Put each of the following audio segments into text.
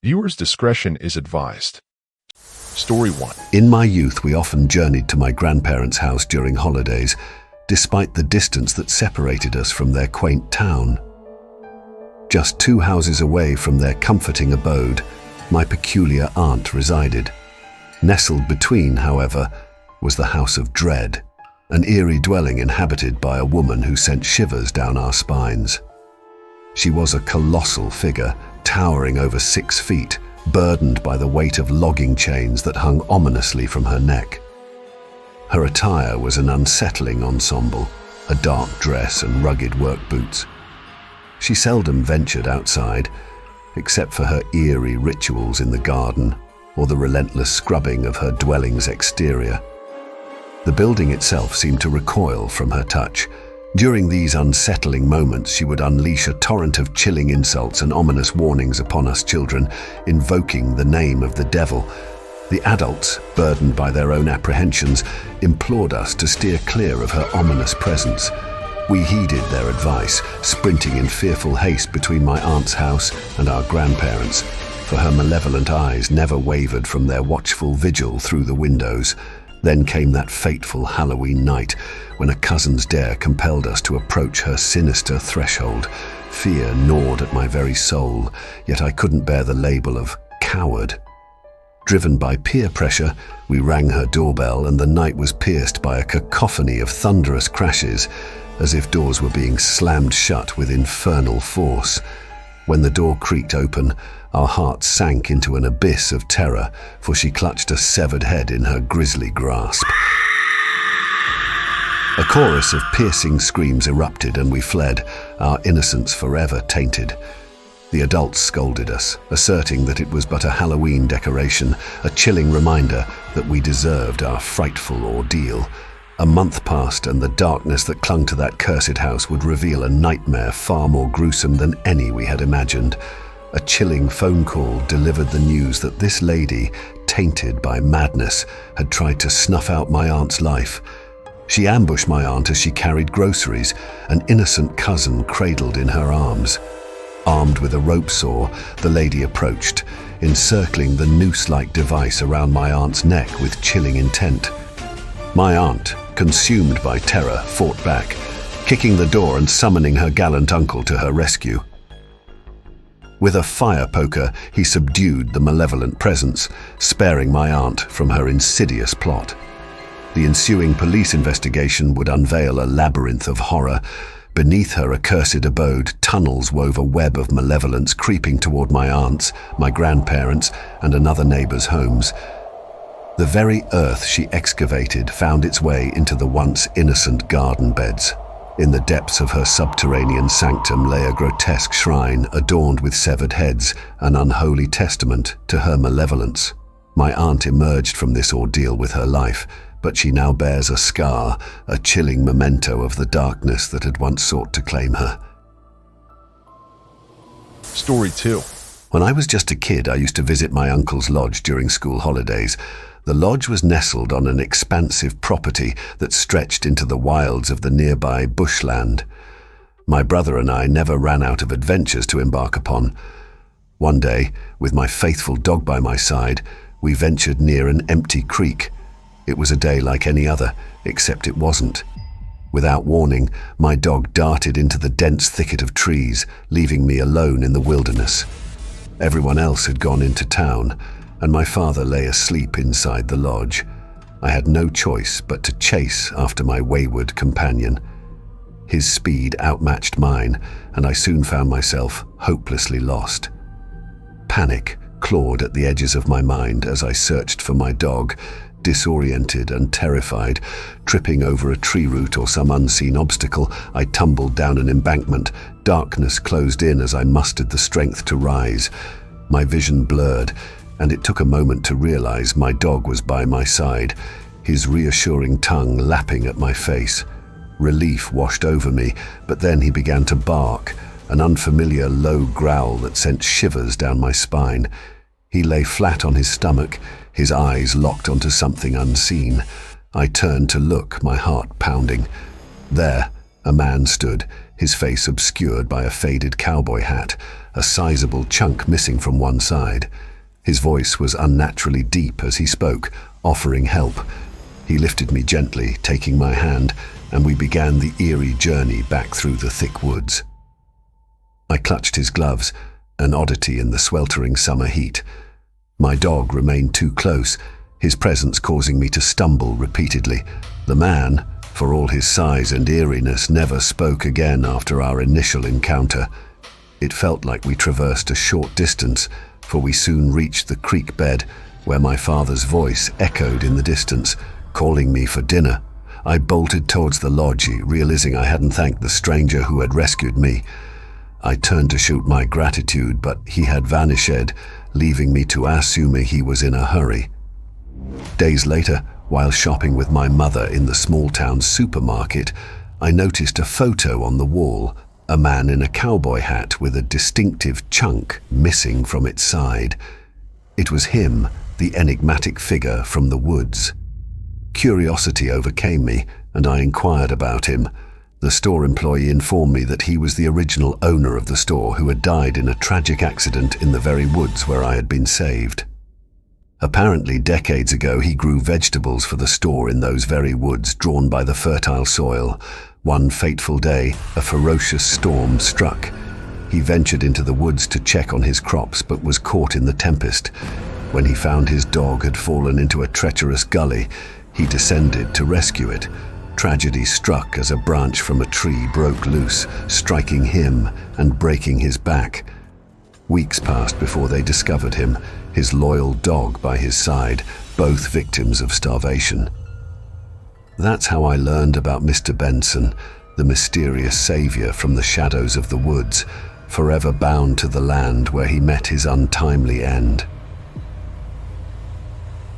Viewers' discretion is advised. Story 1. In my youth, we often journeyed to my grandparents' house during holidays, despite the distance that separated us from their quaint town. Just 2 houses away from their comforting abode, my peculiar aunt resided. Nestled between, however, was the House of Dread, an eerie dwelling inhabited by a woman who sent shivers down our spines. She was a colossal figure, towering over 6 feet, burdened by the weight of logging chains that hung ominously from her neck. Her attire was an unsettling ensemble, a dark dress and rugged work boots. She seldom ventured outside, except for her eerie rituals in the garden or the relentless scrubbing of her dwelling's exterior. The building itself seemed to recoil from her touch. During these unsettling moments, she would unleash a torrent of chilling insults and ominous warnings upon us children, invoking the name of the devil. The adults, burdened by their own apprehensions, implored us to steer clear of her ominous presence. We heeded their advice, sprinting in fearful haste between my aunt's house and our grandparents', for her malevolent eyes never wavered from their watchful vigil through the windows. Then came that fateful Halloween night, when a cousin's dare compelled us to approach her sinister threshold. Fear gnawed at my very soul, yet I couldn't bear the label of coward. Driven by peer pressure, we rang her doorbell, and the night was pierced by a cacophony of thunderous crashes, as if doors were being slammed shut with infernal force. When the door creaked open, our hearts sank into an abyss of terror, for she clutched a severed head in her grisly grasp. A chorus of piercing screams erupted, and we fled, our innocence forever tainted. The adults scolded us, asserting that it was but a Halloween decoration, a chilling reminder that we deserved our frightful ordeal. A month passed, and the darkness that clung to that cursed house would reveal a nightmare far more gruesome than any we had imagined. A chilling phone call delivered the news that this lady, tainted by madness, had tried to snuff out my aunt's life. She ambushed my aunt as she carried groceries, an innocent cousin cradled in her arms. Armed with a rope saw, the lady approached, encircling the noose-like device around my aunt's neck with chilling intent. My aunt, consumed by terror, fought back, kicking the door and summoning her gallant uncle to her rescue. With a fire poker, he subdued the malevolent presence, sparing my aunt from her insidious plot. The ensuing police investigation would unveil a labyrinth of horror. Beneath her accursed abode, tunnels wove a web of malevolence creeping toward my aunts, my grandparents, and another neighbor's homes. The very earth she excavated found its way into the once innocent garden beds. In the depths of her subterranean sanctum lay a grotesque shrine adorned with severed heads, an unholy testament to her malevolence. My aunt emerged from this ordeal with her life, but she now bears a scar, a chilling memento of the darkness that had once sought to claim her. Story 2. When I was just a kid, I used to visit my uncle's lodge during school holidays. The lodge was nestled on an expansive property that stretched into the wilds of the nearby bushland. My brother and I never ran out of adventures to embark upon. One day, with my faithful dog by my side, we ventured near an empty creek. It was a day like any other, except it wasn't. Without warning, my dog darted into the dense thicket of trees, leaving me alone in the wilderness. Everyone else had gone into town, and my father lay asleep inside the lodge. I had no choice but to chase after my wayward companion. His speed outmatched mine, and I soon found myself hopelessly lost. Panic clawed at the edges of my mind as I searched for my dog, disoriented and terrified. Tripping over a tree root or some unseen obstacle, I tumbled down an embankment. Darkness closed in as I mustered the strength to rise. My vision blurred, and it took a moment to realize my dog was by my side, his reassuring tongue lapping at my face. Relief washed over me, but then he began to bark, an unfamiliar low growl that sent shivers down my spine. He lay flat on his stomach, his eyes locked onto something unseen. I turned to look, my heart pounding. There, a man stood, his face obscured by a faded cowboy hat, a sizable chunk missing from one side. His voice was unnaturally deep as he spoke, offering help. He lifted me gently, taking my hand, and we began the eerie journey back through the thick woods. I clutched his gloves, an oddity in the sweltering summer heat. My dog remained too close, his presence causing me to stumble repeatedly. The man, for all his size and eeriness, never spoke again after our initial encounter. It felt like we traversed a short distance, for we soon reached the creek bed, where my father's voice echoed in the distance, calling me for dinner. I bolted towards the lodge, realizing I hadn't thanked the stranger who had rescued me. I turned to shoot my gratitude, but he had vanished, leaving me to assume he was in a hurry. Days later, while shopping with my mother in the small-town supermarket, I noticed a photo on the wall, a man in a cowboy hat with a distinctive chunk missing from its side. It was him, the enigmatic figure from the woods. Curiosity overcame me, and I inquired about him. The store employee informed me that he was the original owner of the store who had died in a tragic accident in the very woods where I had been saved. Apparently, decades ago, he grew vegetables for the store in those very woods drawn by the fertile soil. One fateful day, a ferocious storm struck. He ventured into the woods to check on his crops, but was caught in the tempest. When he found his dog had fallen into a treacherous gully, he descended to rescue it. Tragedy struck as a branch from a tree broke loose, striking him and breaking his back. Weeks passed before they discovered him, his loyal dog by his side, both victims of starvation. That's how I learned about Mr. Benson, the mysterious savior from the shadows of the woods, forever bound to the land where he met his untimely end.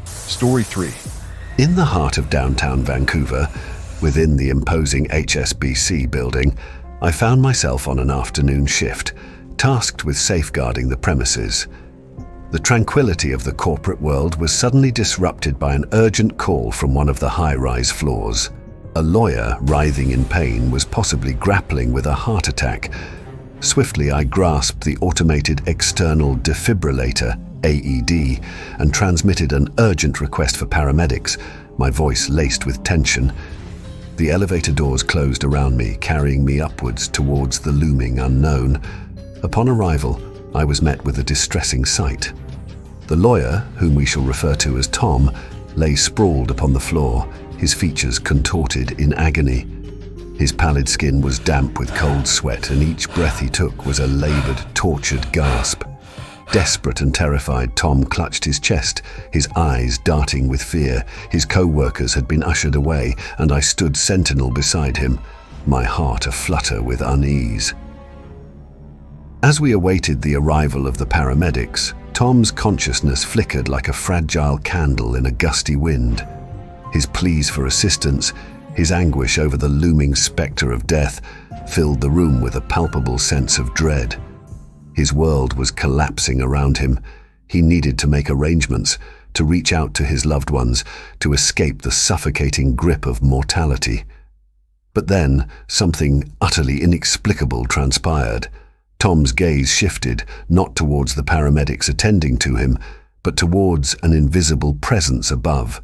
Story 3. In the heart of downtown Vancouver, within the imposing HSBC building, I found myself on an afternoon shift, tasked with safeguarding the premises. The tranquility of the corporate world was suddenly disrupted by an urgent call from one of the high-rise floors. A lawyer, writhing in pain, was possibly grappling with a heart attack. Swiftly, I grasped the automated external defibrillator, AED, and transmitted an urgent request for paramedics, my voice laced with tension. The elevator doors closed around me, carrying me upwards towards the looming unknown. Upon arrival, I was met with a distressing sight. The lawyer, whom we shall refer to as Tom, lay sprawled upon the floor, his features contorted in agony. His pallid skin was damp with cold sweat, and each breath he took was a labored, tortured gasp. Desperate and terrified, Tom clutched his chest, his eyes darting with fear. His co-workers had been ushered away, and I stood sentinel beside him, my heart aflutter with unease. As we awaited the arrival of the paramedics, Tom's consciousness flickered like a fragile candle in a gusty wind. His pleas for assistance, his anguish over the looming specter of death, filled the room with a palpable sense of dread. His world was collapsing around him. He needed to make arrangements, to reach out to his loved ones, to escape the suffocating grip of mortality. But then, something utterly inexplicable transpired. Tom's gaze shifted, not towards the paramedics attending to him, but towards an invisible presence above.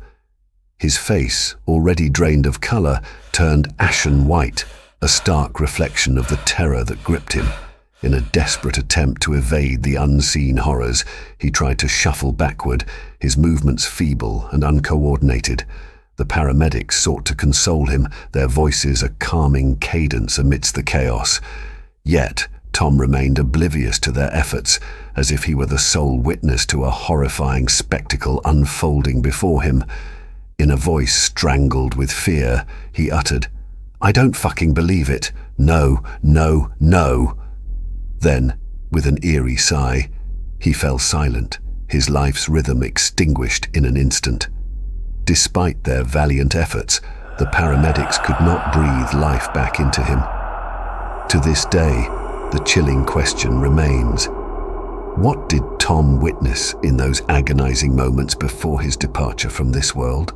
His face, already drained of color, turned ashen white, a stark reflection of the terror that gripped him. In a desperate attempt to evade the unseen horrors, he tried to shuffle backward, his movements feeble and uncoordinated. The paramedics sought to console him, their voices a calming cadence amidst the chaos. Yet, Tom remained oblivious to their efforts, as if he were the sole witness to a horrifying spectacle unfolding before him. In a voice strangled with fear, he uttered, "I don't fucking believe it. No, no, no." Then, with an eerie sigh, he fell silent, his life's rhythm extinguished in an instant. Despite their valiant efforts, the paramedics could not breathe life back into him. To this day, the chilling question remains: what did Tom witness in those agonizing moments before his departure from this world?